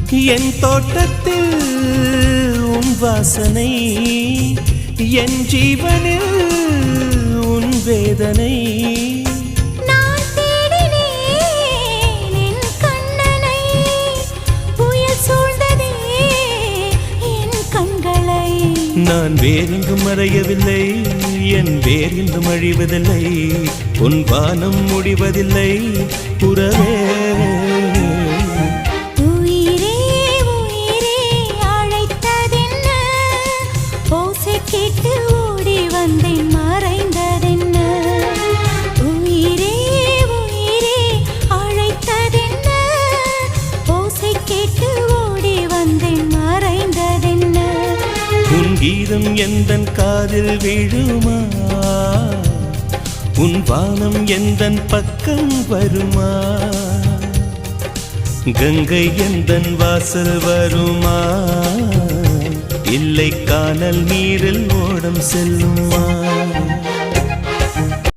என் தோட்டத்தில் உன் வாசனை, என் ஜீவனில் உன் வேதனை. நான் தேடினேன் என் கண்ணனை, புயல் சூழ்ந்ததே என் கண்களை. நான் வேறெங்கும் மறையவில்லை, என் வேறெங்கும் அழிவதில்லை, உன் வானம் முடிவதில்லை உறவே. கேட்டு ஓடி வந்தேன் மறைந்ததென்ன, உயிரே உயிரே அழைத்ததென்ன, ஓசை கேட்டு ஓடி வந்தேன் மறைந்ததென்ன. உன் கீதம் எந்தன் காதில் விழுமா, உன் வானம் எந்தன் பக்கம் வருமா, கங்கை எந்தன் வாசல் வருமா, இல்லை கானல் நீரில் ஓடம் செல்லுமா.